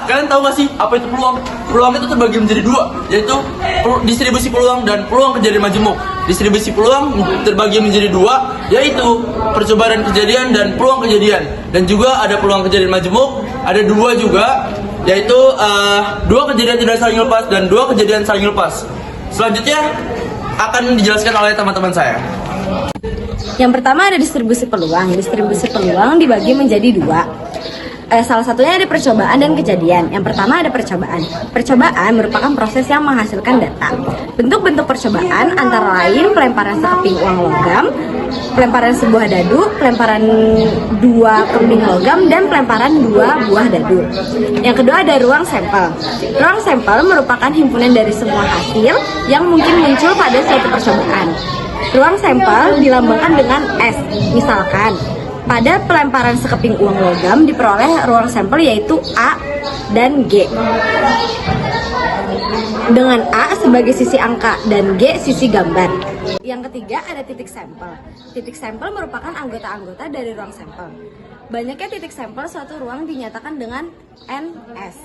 Kalian tahu gak sih apa itu peluang? Peluang itu terbagi menjadi dua, yaitu distribusi peluang dan peluang kejadian majemuk. Distribusi peluang terbagi menjadi dua, yaitu percobaan dan kejadian dan peluang kejadian. Dan juga ada peluang kejadian majemuk, ada dua juga, yaitu dua kejadian tidak saling lepas dan dua kejadian saling lepas. Selanjutnya akan dijelaskan oleh teman-teman saya. Yang pertama ada distribusi peluang. Distribusi peluang dibagi menjadi dua. Salah satunya ada percobaan dan kejadian. Yang pertama ada percobaan. Percobaan merupakan proses yang menghasilkan data. Bentuk-bentuk percobaan antara lain pelemparan sekeping uang logam, pelemparan sebuah dadu, pelemparan dua keping logam, dan pelemparan dua buah dadu. Yang kedua ada ruang sampel. Ruang sampel merupakan himpunan dari semua hasil yang mungkin muncul pada suatu percobaan. Ruang sampel dilambangkan dengan S. Misalkan, pada pelemparan sekeping uang logam diperoleh ruang sampel yaitu A dan G. Dengan A sebagai sisi angka dan G sisi gambar. Yang ketiga ada titik sampel. Titik sampel merupakan anggota-anggota dari ruang sampel. Banyaknya titik sampel suatu ruang dinyatakan dengan NS.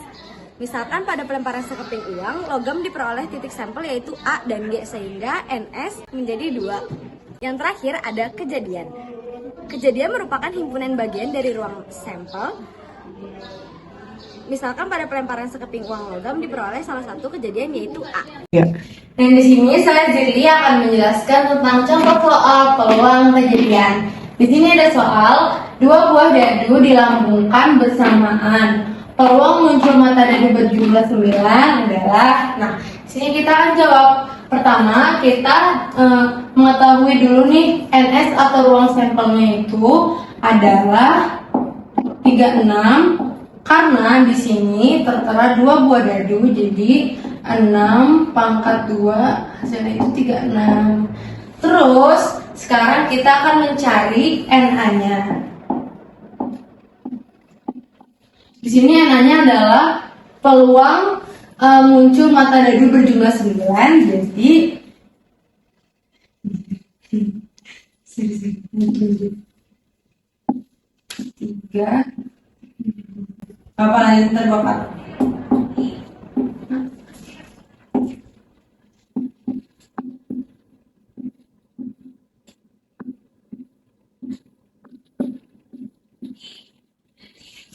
Misalkan pada pelemparan sekeping uang, logam diperoleh titik sampel yaitu A dan G sehingga NS menjadi 2. Yang terakhir ada kejadian. Kejadian merupakan himpunan bagian dari ruang sampel. Misalkan pada pelemparan sekeping uang logam diperoleh salah satu kejadian yaitu A. Dan di sini saya Jeli akan menjelaskan tentang contoh soal peluang kejadian. Di sini ada soal dua buah dadu dilambungkan bersamaan. Peluang muncul mata dadu berjumlah 9 adalah. Nah, di sini kita akan jawab. Pertama, kita mengetahui dulu nih NS atau ruang sampelnya itu adalah 36 karena di sini tertera dua buah dadu jadi 6 pangkat 2 hasilnya itu 36. Terus sekarang kita akan mencari NA-nya. Di sini NA-nya adalah peluang muncul mata dadu berjumlah 9, jadi 3 Bapak lanjut ntar Bapak.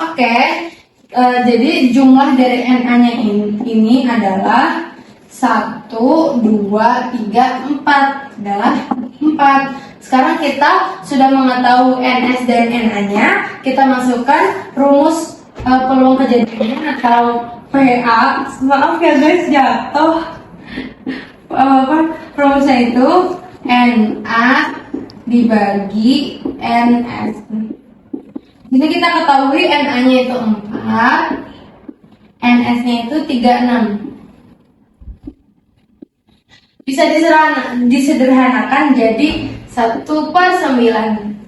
Oke. Jadi jumlah dari NA-nya ini adalah 1, 2, 3, 4 adalah 4. Sekarang kita sudah mengetahui NS dan NA-nya, kita masukkan rumus peluang kejadian atau PA. Maaf ya guys, jatuh. Rumusnya itu NA dibagi NS. Jadi kita ketahui NA-nya itu 4, NS-nya itu 36. Bisa disederhanakan jadi 1/9.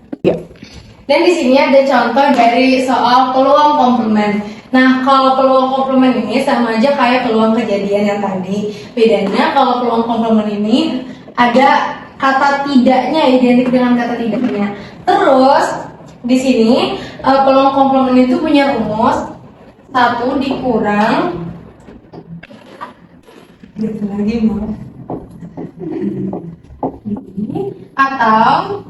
Dan di sini ada contoh dari soal peluang komplement. Nah, kalau peluang komplement ini sama aja kayak peluang kejadian yang tadi. Bedanya kalau peluang komplement ini ada kata tidaknya, identik dengan kata tidaknya. Terus di sini peluang komplement itu punya rumus 1 dikurang lagi mau atau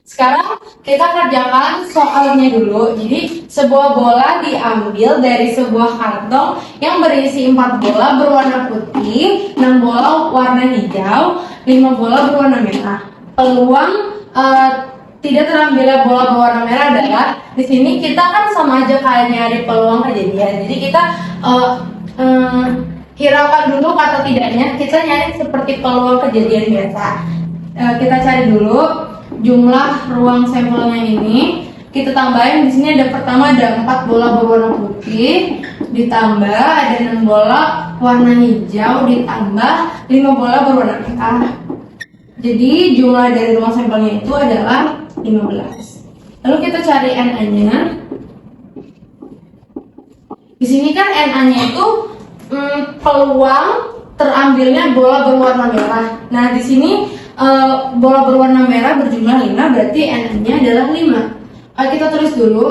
sekarang kita kerjakan soalnya dulu. Jadi sebuah bola diambil dari sebuah kantong yang berisi 4 bola berwarna putih, 6 bola warna hijau, 5 bola berwarna merah. Peluang tidak terambilnya bola berwarna merah adalah di sini kita kan sama aja kayak nyari peluang kejadian. Jadi kita hiraukan dulu kata tidaknya, kita nyari seperti peluang kejadian biasa. Kita cari dulu jumlah ruang sampelnya ini, kita tambahin. Di sini ada pertama ada 4 bola berwarna putih, ditambah ada 6 bola warna hijau, ditambah 5 bola berwarna merah. Jadi jumlah dari ruang sampelnya itu adalah 15. Lalu kita cari Na-nya. Di sini kan Na-nya itu peluang terambilnya bola berwarna merah. Nah, di sini bola berwarna merah berjumlah 5, berarti Na-nya adalah 5. Kita tulis dulu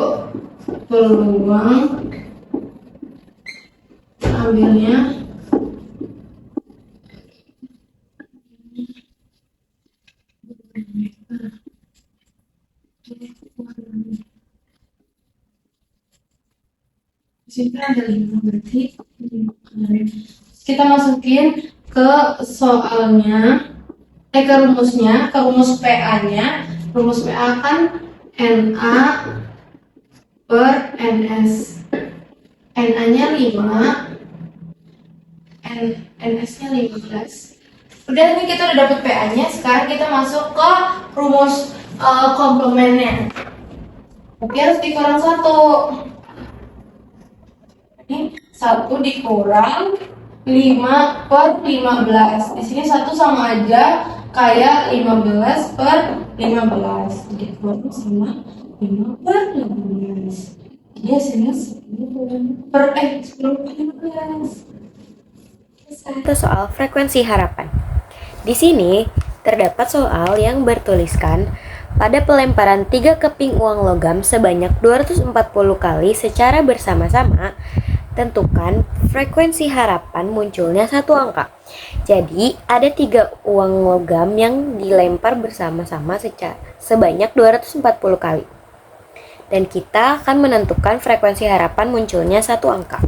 peluang terambilnya di sini kan ada 5, berarti 5. Kita masukin ke soalnya, ke rumusnya, ke rumus PA-nya. Rumus PA kan Na per NS. Na-nya 5, NS-nya 15. Udah, ini kita udah dapet PA-nya. Sekarang kita masuk ke rumus komplemennya. Oke, harus dikurang 1. Ini 1 dikurang 5 per 15. Di sini 1 sama aja kayak 15 per 15. Dikurang sama 5 per 15. Jadi hasilnya 10 per 15. Itu soal frekuensi harapan. Di sini terdapat soal yang bertuliskan pada pelemparan 3 keping uang logam sebanyak 240 kali secara bersama-sama, tentukan frekuensi harapan munculnya satu angka. Jadi ada 3 uang logam yang dilempar bersama-sama sebanyak 240 kali. Dan kita akan menentukan frekuensi harapan munculnya satu angka.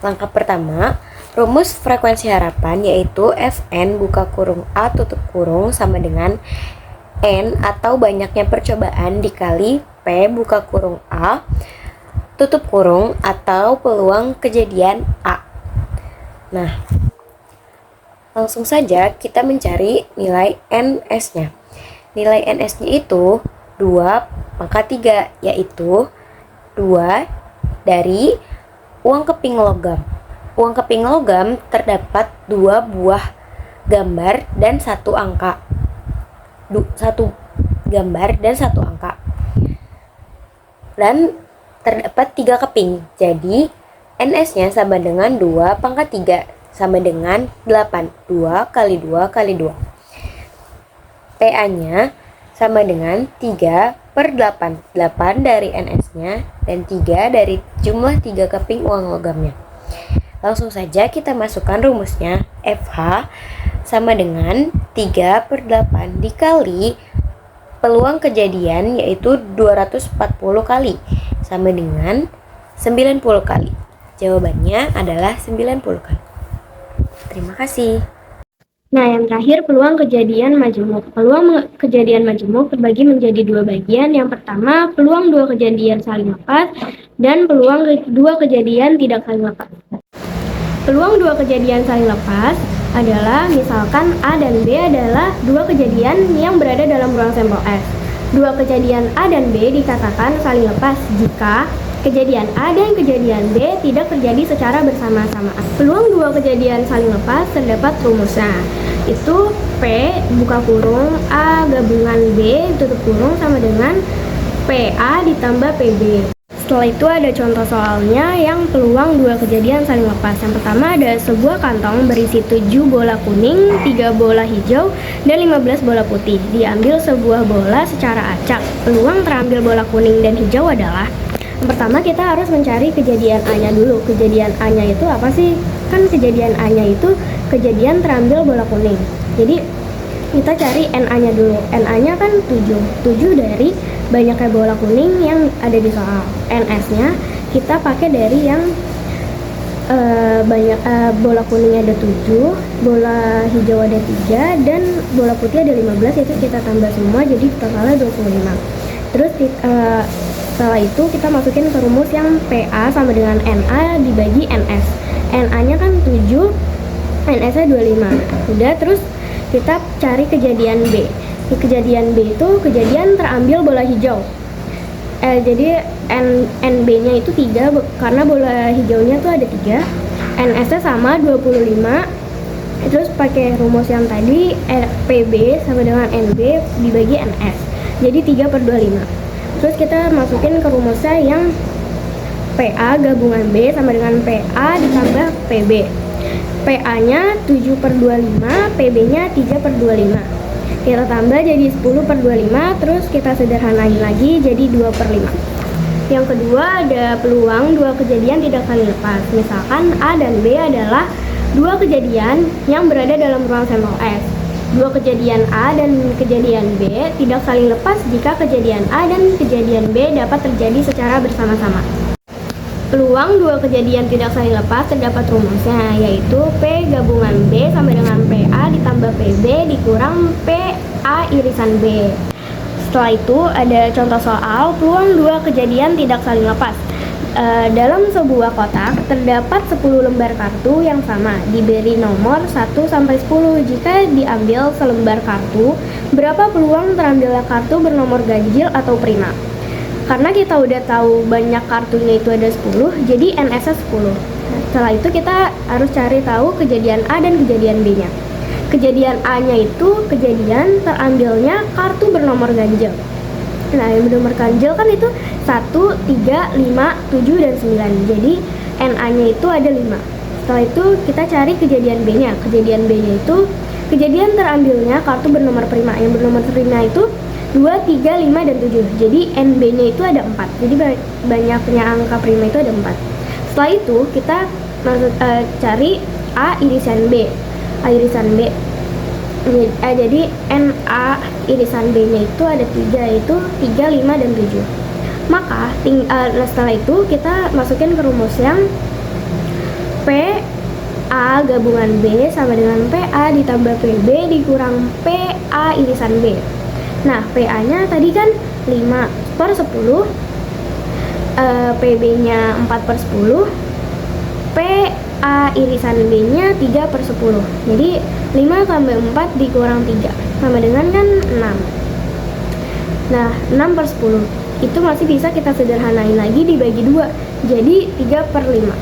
Langkah pertama, rumus frekuensi harapan yaitu Fn buka kurung A tutup kurung sama dengan N atau banyaknya percobaan dikali P buka kurung A tutup kurung atau peluang kejadian A. Nah, langsung saja kita mencari nilai NS-nya. Nilai NS-nya itu 2 pangkat 3, yaitu 2 dari uang keping logam. Uang keping logam terdapat 2 buah gambar dan 1 angka. 1 gambar dan 1 angka. Dan terdapat 3 keping. Jadi NS-nya sama dengan 2 pangkat 3 sama dengan 8. 2 kali 2 kali 2. PA-nya sama dengan 3 per 8. 8 dari NS-nya dan 3 dari jumlah 3 keping uang logamnya. Langsung saja kita masukkan rumusnya. FH sama dengan 3 per 8 dikali peluang kejadian yaitu 240 kali sama dengan 90 kali. Jawabannya adalah 90 kali. Terima kasih. Nah, yang terakhir peluang kejadian majemuk. Peluang kejadian majemuk terbagi menjadi 2 bagian. Yang pertama, peluang 2 kejadian saling lepas dan peluang 2 kejadian tidak saling lepas. Peluang 2 kejadian saling lepas adalah misalkan A dan B adalah 2 kejadian yang berada dalam ruang sampel S. 2 kejadian A dan B dikatakan saling lepas jika kejadian A dan kejadian B tidak terjadi secara bersama-sama. Peluang 2 kejadian saling lepas terdapat rumusnya. Itu P buka kurung A gabungan B tutup kurung sama dengan PA ditambah PB. Setelah itu ada contoh soalnya yang peluang 2 kejadian saling lepas. Yang pertama ada sebuah kantong berisi 7 bola kuning, 3 bola hijau, dan 15 bola putih. Diambil sebuah bola secara acak. Peluang terambil bola kuning dan hijau adalah: yang pertama kita harus mencari kejadian A-nya dulu. Kejadian A-nya itu apa sih? Kan kejadian A-nya itu kejadian terambil bola kuning. Jadi kita cari NA-nya dulu. NA-nya kan 7. 7 dari banyaknya bola kuning yang ada di soal. NS-nya kita pakai dari yang bola kuningnya ada 7, bola hijau ada 3, dan bola putih ada 15, itu kita tambah semua jadi totalnya 25. Terus setelah itu kita masukin ke rumus yang PA sama dengan NA dibagi NS. NA-nya kan 7, NS-nya 25. Udah, terus kita cari kejadian B. Kejadian B itu kejadian terambil bola hijau. Jadi NB-nya itu 3 karena bola hijaunya tuh ada 3. NS-nya sama 25 Terus pakai rumus yang tadi, PB sama dengan NB dibagi NS, jadi 3/25. Terus kita masukin ke rumusnya yang PA gabungan B sama dengan PA ditambah PB. PA nya 7/25, PB nya 3/25. Kita tambah jadi 10/25, terus kita sederhanain lagi jadi 2/5. Yang kedua ada peluang dua kejadian tidak saling lepas. Misalkan A dan B adalah dua kejadian yang berada dalam ruang sampel S. Dua kejadian A dan kejadian B tidak saling lepas jika kejadian A dan kejadian B dapat terjadi secara bersama-sama. Peluang dua kejadian tidak saling lepas terdapat rumusnya, yaitu P gabungan B sama dengan PA ditambah PB dikurang PA irisan B. Setelah itu ada contoh soal peluang dua kejadian tidak saling lepas. Dalam sebuah kotak terdapat 10 lembar kartu yang sama, diberi nomor 1 sampai 10. Jika diambil selembar kartu, berapa peluang terambilnya kartu bernomor ganjil atau prima? Karena kita udah tahu banyak kartunya itu ada 10, jadi NS-nya 10. Setelah itu kita harus cari tahu kejadian A dan kejadian B-nya. Kejadian A-nya itu kejadian terambilnya kartu bernomor ganjil. Nah, yang bernomor ganjil kan itu 1, 3, 5, 7, dan 9. Jadi NA-nya itu ada 5. Setelah itu kita cari kejadian B-nya. Kejadian B-nya itu kejadian terambilnya kartu bernomor prima. Yang bernomor prima itu 2, 3, 5, dan 7. Jadi NB-nya itu ada 4. Jadi banyaknya angka prima itu ada 4. Setelah itu kita cari A irisan B. A irisan B. Jadi NA irisan B-nya itu ada 3, yaitu 3, 5, dan 7. Maka setelah itu kita masukin ke rumus yang PA gabungan B sama dengan PA ditambah PB dikurang PA irisan B. Nah, PA-nya tadi kan 5/10, PB-nya 4/10, PA irisan B-nya 3/10. Jadi 5 tambah 4 dikurang 3 sama dengan kan 6. Nah, 6/10 itu masih bisa kita sederhanain lagi dibagi 2, jadi 3/5.